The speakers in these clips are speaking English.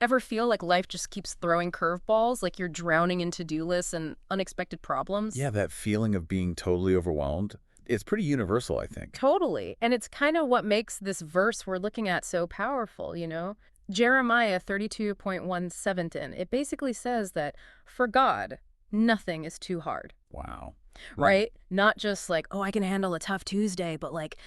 Ever feel like life just keeps throwing curveballs, like you're drowning in to-do lists and unexpected problems? Yeah, that feeling of being totally overwhelmed, it's pretty universal, I think. Totally. And it's kind of what makes this verse we're looking at so powerful, you know? Jeremiah 32.17, it basically says that for God, nothing is too hard, Wow. Right. right? Not just like, oh, I can handle a tough Tuesday, but like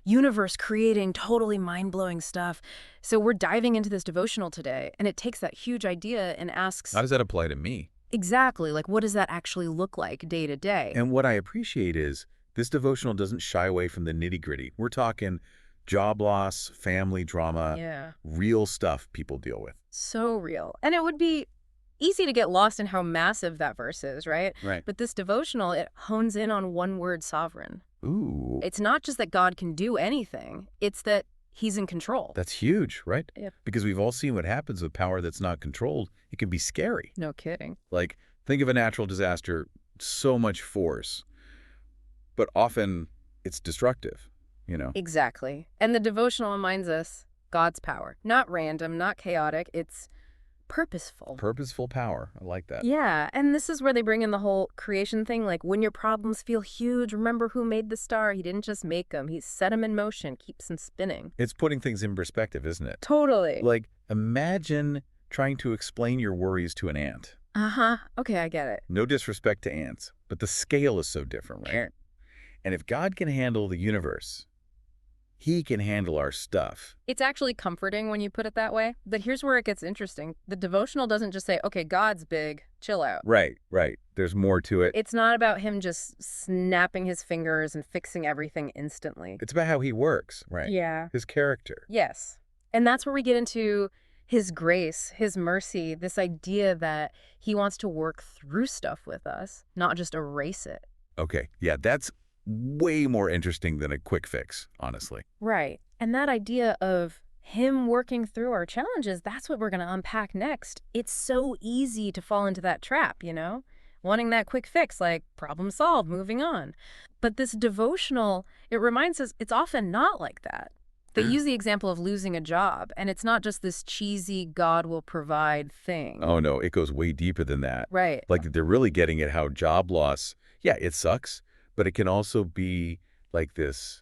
universe creating totally mind-blowing stuff. So we're diving into this devotional today, and it takes that huge idea and How asks does that apply to me? exactly, like, what does that actually look like day to day? And what I appreciate is this devotional doesn't shy away from the nitty-gritty. We're talking job loss, family drama, Yeah. real stuff people deal with. So real. And it would be easy to get lost in how massive that verse is, right? Right. But this devotional, it hones in on one word, sovereign. Ooh, It's not just that God can do anything, it's that he's in control. that's huge, right? Yep. Because we've all seen what happens with power that's not controlled. It can be scary. No kidding. Like, think of a natural disaster, so much force, but often it's destructive, you know? Exactly. And the devotional reminds us God's power. Not random, not chaotic, it's purposeful. Purposeful power. I like that. Yeah, and this is where they bring in the whole creation thing. Like, when your problems feel huge, remember who made the star. He didn't just make them, he set them in motion, keeps them spinning. It's putting things in perspective, isn't it? Totally. Like, imagine trying to explain your worries to an ant. Uh-huh. Okay, I get it. No disrespect to ants, but the scale is so different, right? Sure. And if God can handle the universe, he can handle our stuff. It's actually comforting when you put it that way. But here's where it gets interesting. The devotional doesn't just say, okay, God's big, chill out. Right, right. There's more to it. It's not about him just snapping his fingers and fixing everything instantly. It's about how he works, right? Yeah. His character. Yes. And that's where we get into his grace, his mercy, this idea that he wants to work through stuff with us, not just erase it. Okay, yeah, that's way more interesting than a quick fix, honestly. Right. And that idea of him working through our challenges, that's what we're going to unpack next. It's so easy to fall into that trap, you know? Wanting that quick fix, like problem solved, moving on. But this devotional, it reminds us it's often not like that. They use the example of losing a job, and it's not just this cheesy God will provide thing. Oh, no, it goes way deeper than that. Right. Like, they're really getting at how job loss, yeah, it sucks, but it can also be like this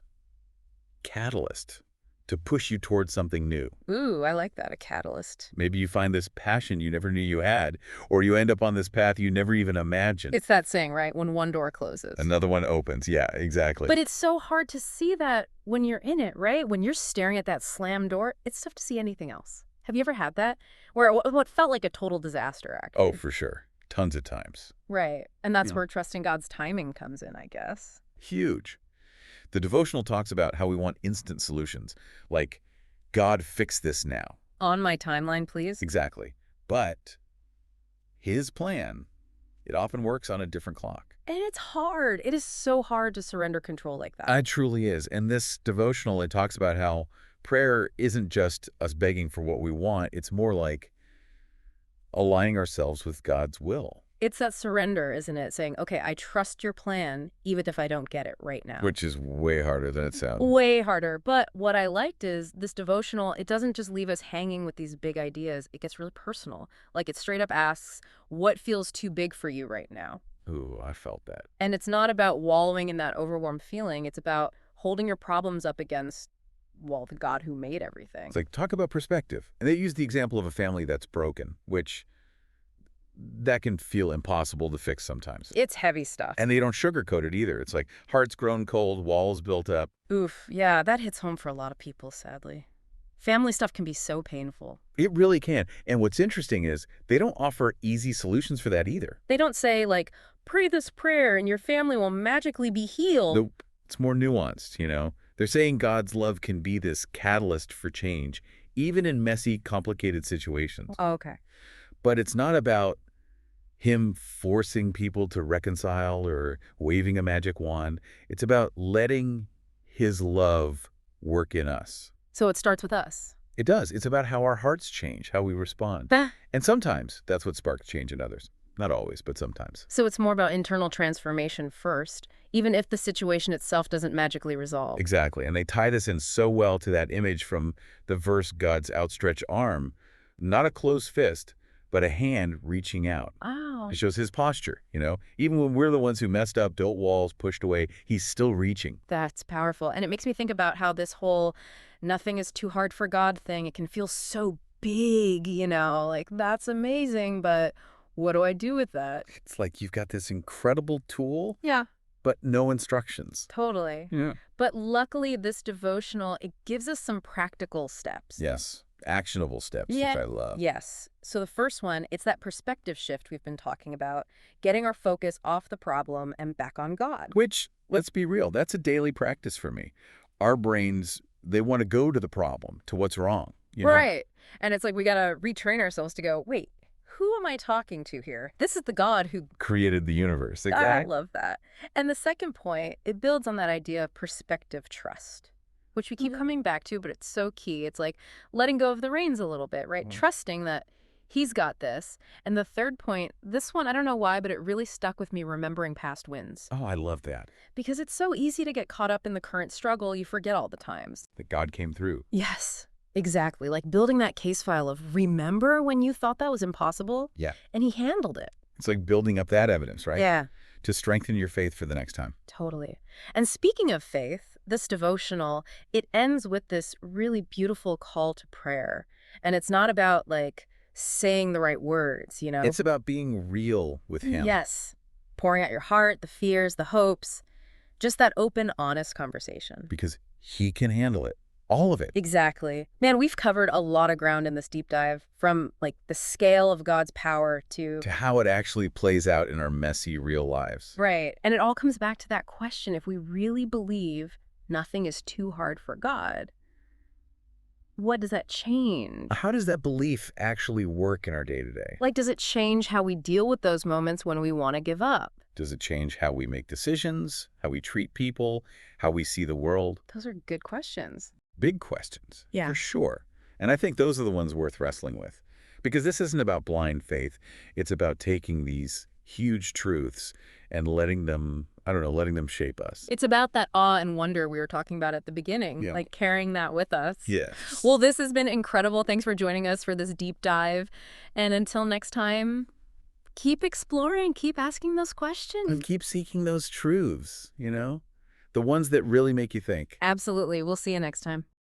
catalyst to push you towards something new. Ooh, I like that, a catalyst. Maybe you find this passion you never knew you had, or you end up on this path you never even imagined. It's that saying, right? When one door closes. Another one opens. Yeah, exactly. But it's so hard to see that when you're in it, right? When you're staring at that slam door, it's tough to see anything else. Have you ever had that? Where what felt like a total disaster, actually. Oh, for sure. Tons of times. Right. And that's Yeah. where trusting God's timing comes in, I guess. Huge. The devotional talks about how we want instant solutions, like, God, fix this now. On my timeline, please. Exactly. But his plan, it often works on a different clock. And it's hard. It is so hard to surrender control like that. It truly is. And this devotional, it talks about how prayer isn't just us begging for what we want. It's more like aligning ourselves with God's will. It's that surrender, isn't it? Saying, okay, I trust your plan, even if I don't get it right now. Which is way harder than it sounds. Way harder. But what I liked is this devotional, it doesn't just leave us hanging with these big ideas. It gets really personal. Like, it straight up asks, what feels too big for you right now? Ooh, I felt that. And it's not about wallowing in that overwhelmed feeling. It's about holding your problems up against, well, the God who made everything. It's like, talk about perspective. And they use the example of a family that's broken, which that can feel impossible to fix sometimes. It's heavy stuff. And they don't sugarcoat it either. It's like hearts grown cold, walls built up. Oof, yeah, that hits home for a lot of people, sadly. Family stuff can be so painful. It really can. And what's interesting is they don't offer easy solutions for that either. They don't say, like, pray this prayer and your family will magically be healed. Nope. It's more nuanced, you know? They're saying God's love can be this catalyst for change, even in messy, complicated situations. Oh, okay. But it's not about him forcing people to reconcile or waving a magic wand. It's about letting his love work in us. So it starts with us. It does. It's about how our hearts change, how we respond. Bah. And sometimes that's what sparks change in others. Not always, but sometimes. So it's more about internal transformation first, even if the situation itself doesn't magically resolve. Exactly. And they tie this in so well to that image from the verse, God's outstretched arm. Not a closed fist, but a hand reaching out. Oh, It shows his posture, Even when we're the ones who messed up, built walls, pushed away, he's still reaching. that's powerful. And it makes me think about how this whole nothing is too hard for God thing, it can feel so big, like that's amazing, but what do I do with that? It's like you've got this incredible tool, Yeah, but no instructions. totally. Yeah. But luckily, this devotional, it gives us some practical steps. Yes. Actionable steps, which Yeah. I love. Yes. So the first one, it's that perspective shift we've been talking about, getting our focus off the problem and back on God. Which, let's be real, that's a daily practice for me. Our brains, they want to go to the problem, to what's wrong. Right. And it's like we got to retrain ourselves to go, wait, who am I talking to here? This is the God who Created the universe. I Exactly. love that. And the second point, it builds on that idea of perspective trust, which we keep coming back to, but it's so key. It's like letting go of the reins a little bit, right? Trusting that he's got this. And the third point, this one, I don't know why, but it really stuck with me, remembering past wins. Oh, I love that. Because it's so easy to get caught up in the current struggle, you forget all the times. That God came through. Yes, exactly. Like building that case file of remember when you thought that was impossible? Yeah. And he handled it. It's like building up that evidence, right? Yeah. To strengthen your faith for the next time. Totally. And speaking of faith, this devotional, it ends with this really beautiful call to prayer. And it's not about like saying the right words. It's about being real with him. Yes. Pouring out your heart, the fears, the hopes, just that open, honest conversation. Because he can handle it. All of it. Exactly. Man, we've covered a lot of ground in this deep dive, from like the scale of God's power to how it actually plays out in our messy real lives. right. And it all comes back to that question. If we really believe nothing is too hard for God, what does that change? How does that belief actually work in our day-to-day? Like, does it change how we deal with those moments when we want to give up? Does it change how we make decisions, how we treat people, how we see the world? Those are good questions. Big questions, Yeah. for sure. And I think those are the ones worth wrestling with. Because this isn't about blind faith. It's about taking these huge truths and letting them, letting them shape us. It's about that awe and wonder we were talking about at the beginning, Yeah. like carrying that with us. Yes. Well, this has been incredible. Thanks for joining us for this deep dive. And until next time, keep exploring, keep asking those questions. And keep seeking those truths, the ones that really make you think. Absolutely. We'll see you next time.